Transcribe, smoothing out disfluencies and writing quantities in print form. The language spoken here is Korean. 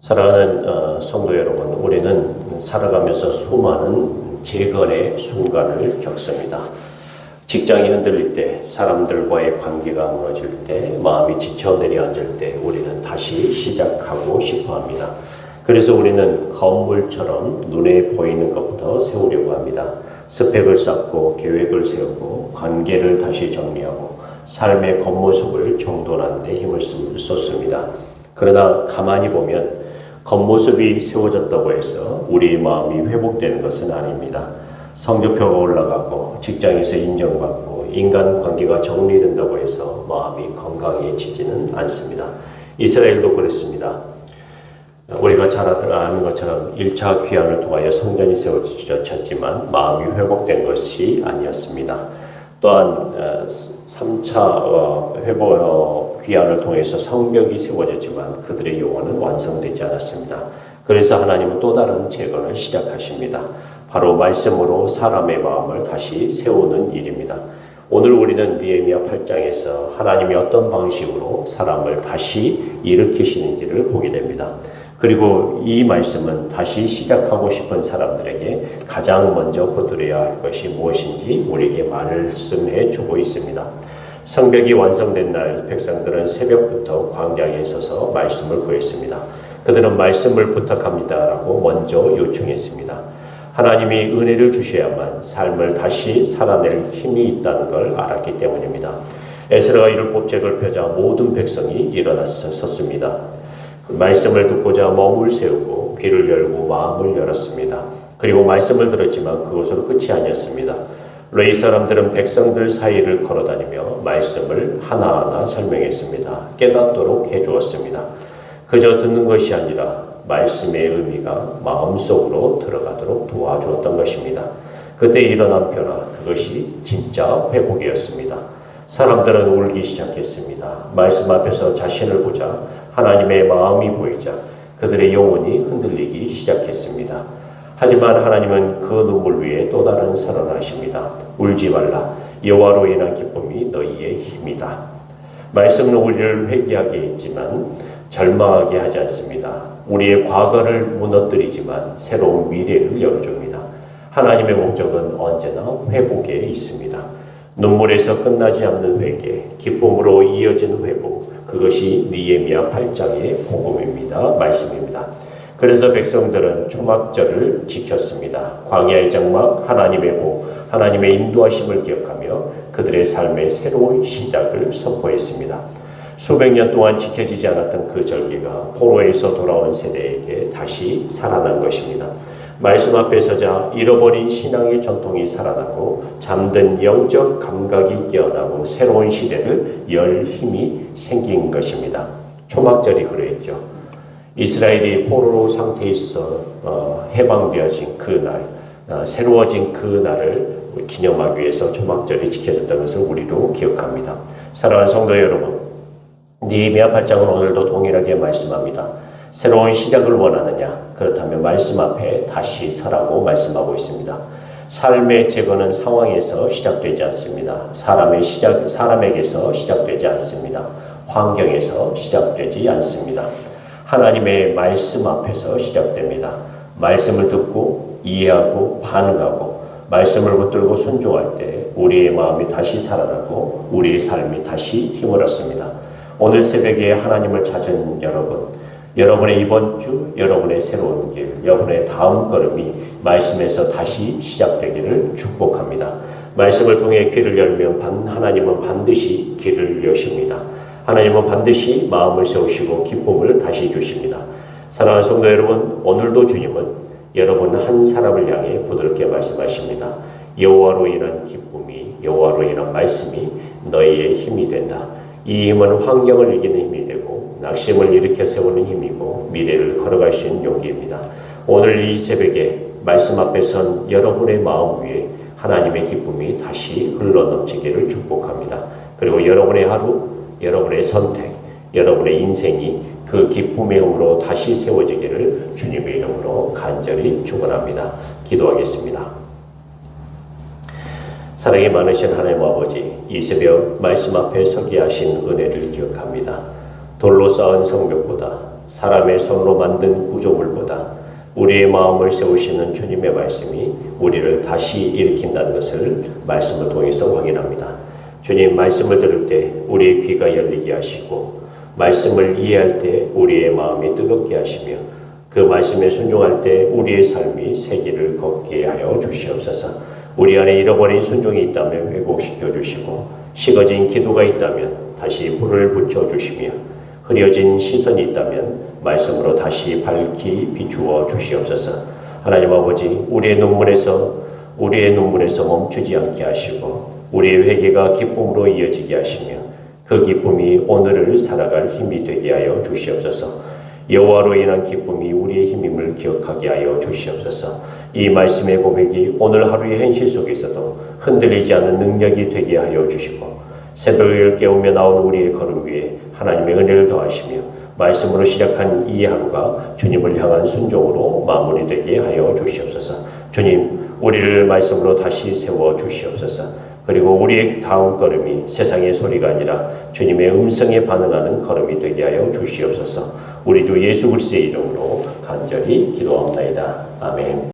사랑하는 성도 여러분, 우리는 살아가면서 수많은 재건의 순간을 겪습니다. 직장이 흔들릴 때, 사람들과의 관계가 무너질 때, 마음이 지쳐 내려앉을 때 우리는 다시 시작하고 싶어 합니다. 그래서 우리는 건물처럼 눈에 보이는 것부터 세우려고 합니다. 스펙을 쌓고 계획을 세우고 관계를 다시 정리하고 삶의 겉모습을 정돈하는 데 힘을 쏟습니다. 그러나 가만히 보면 겉모습이 세워졌다고 해서 우리 마음이 회복되는 것은 아닙니다. 성적표가 올라가고 직장에서 인정받고 인간관계가 정리된다고 해서 마음이 건강해지지는 않습니다. 이스라엘도 그랬습니다. 우리가 잘 아는 것처럼 1차 귀환을 통하여 성전이 세워졌지만 마음이 회복된 것이 아니었습니다. 또한 3차 귀환을 통해서 성벽이 세워졌지만 그들의 영혼은 완성되지 않았습니다. 그래서 하나님은 또 다른 재건을 시작하십니다. 바로 말씀으로 사람의 마음을 다시 세우는 일입니다. 오늘 우리는 느헤미야 8장에서 하나님이 어떤 방식으로 사람을 다시 일으키시는지를 보게 됩니다. 그리고 이 말씀은 다시 시작하고 싶은 사람들에게 가장 먼저 거두려야 할 것이 무엇인지 우리에게 말씀해 주고 있습니다. 성벽이 완성된 날 백성들은 새벽부터 광야에 서서 말씀을 구했습니다. 그들은 말씀을 부탁합니다라고 먼저 요청했습니다. 하나님이 은혜를 주셔야만 삶을 다시 살아낼 힘이 있다는 걸 알았기 때문입니다. 에스라가 이를 법책을 펴자 모든 백성이 일어나서 섰습니다. 그 말씀을 듣고자 몸을 세우고 귀를 열고 마음을 열었습니다. 그리고 말씀을 들었지만 그것으로 끝이 아니었습니다. 레위 사람들은 백성들 사이를 걸어다니며 말씀을 하나하나 설명했습니다. 깨닫도록 해주었습니다. 그저 듣는 것이 아니라 말씀의 의미가 마음속으로 들어가도록 도와주었던 것입니다. 그때 일어난 변화, 그것이 진짜 회복이었습니다. 사람들은 울기 시작했습니다. 말씀 앞에서 자신을 보자 하나님의 마음이 보이자 그들의 영혼이 흔들리기 시작했습니다. 하지만 하나님은 그 눈물 위에 또 다른 선언을 하십니다. 울지 말라. 여호와로 인한 기쁨이 너희의 힘이다. 말씀은 우리를 회개하게 했지만 절망하게 하지 않습니다. 우리의 과거를 무너뜨리지만 새로운 미래를 열어줍니다. 하나님의 목적은 언제나 회복에 있습니다. 눈물에서 끝나지 않는 회개, 기쁨으로 이어지는 회복, 그것이 느헤미야 8장의 복음입니다. 말씀입니다. 그래서 백성들은 초막절을 지켰습니다. 광야의 장막, 하나님의 복, 하나님의 인도하심을 기억하며 그들의 삶의 새로운 시작을 선포했습니다. 수백 년 동안 지켜지지 않았던 그 절기가 포로에서 돌아온 세대에게 다시 살아난 것입니다. 말씀 앞에 서자 잃어버린 신앙의 전통이 살아나고 잠든 영적 감각이 깨어나고 새로운 시대를 열 힘이 생긴 것입니다. 초막절이 그랬죠. 이스라엘이 포로 상태에 있어서 해방되어진 그날, 새로워진 그날을 기념하기 위해서 초막절이 지켜졌다는 것을 우리도 기억합니다. 사랑하는 성도 여러분, 느헤미야 8장은 오늘도 동일하게 말씀합니다. 새로운 시작을 원하느냐? 그렇다면 말씀 앞에 다시 서라고 말씀하고 있습니다. 삶의 재건은 상황에서 시작되지 않습니다. 사람에게서 시작되지 않습니다. 환경에서 시작되지 않습니다. 하나님의 말씀 앞에서 시작됩니다. 말씀을 듣고 이해하고 반응하고 말씀을 붙들고 순종할 때 우리의 마음이 다시 살아나고 우리의 삶이 다시 힘을 얻습니다. 오늘 새벽에 하나님을 찾은 여러분, 여러분의 이번 주, 여러분의 새로운 길, 여러분의 다음 걸음이 말씀에서 다시 시작되기를 축복합니다. 말씀을 통해 귀를 열면 하나님은 반드시 길을 여십니다. 하나님은 반드시 마음을 세우시고 기쁨을 다시 주십니다. 사랑하는 성도 여러분, 오늘도 주님은 여러분 한 사람을 향해 부드럽게 말씀하십니다. 여호와로 인한 기쁨이, 여호와로 인한 말씀이 너희의 힘이 된다. 이 힘은 환경을 이기는 힘이 되고 낙심을 일으켜 세우는 힘이고 미래를 걸어갈 수 있는 용기입니다. 오늘 이 새벽에 말씀 앞에 선 여러분의 마음 위에 하나님의 기쁨이 다시 흘러넘치기를 축복합니다. 그리고 여러분의 하루, 여러분의 선택, 여러분의 인생이 그 기쁨의 힘으로 다시 세워지기를 주님의 이름으로 간절히 축원합니다. 기도하겠습니다. 사랑이 많으신 하나님 아버지, 이 새벽 말씀 앞에 서게 하신 은혜를 기억합니다. 돌로 쌓은 성벽보다 사람의 손으로 만든 구조물보다 우리의 마음을 세우시는 주님의 말씀이 우리를 다시 일으킨다는 것을 말씀을 통해서 확인합니다. 주님 말씀을 들을 때 우리의 귀가 열리게 하시고 말씀을 이해할 때 우리의 마음이 뜨겁게 하시며 그 말씀에 순종할 때 우리의 삶이 새 길을 걷게 하여 주시옵소서. 우리 안에 잃어버린 순종이 있다면 회복시켜 주시고 식어진 기도가 있다면 다시 불을 붙여주시며 흐려진 시선이 있다면 말씀으로 다시 밝히 비추어 주시옵소서. 하나님 아버지, 우리의 눈물에서 멈추지 않게 하시고 우리의 회개가 기쁨으로 이어지게 하시며 그 기쁨이 오늘을 살아갈 힘이 되게 하여 주시옵소서. 여호와로 인한 기쁨이 우리의 힘임을 기억하게 하여 주시옵소서. 이 말씀의 고백이 오늘 하루의 현실 속에서도 흔들리지 않는 능력이 되게 하여 주시고 새벽을 깨우며 나온 우리의 걸음 위에 하나님의 은혜를 더하시며 말씀으로 시작한 이 하루가 주님을 향한 순종으로 마무리되게 하여 주시옵소서. 주님, 우리를 말씀으로 다시 세워 주시옵소서. 그리고 우리의 다음 걸음이 세상의 소리가 아니라 주님의 음성에 반응하는 걸음이 되게 하여 주시옵소서. 우리 주 예수 그리스도의 이름으로 간절히 기도합니다. 아멘.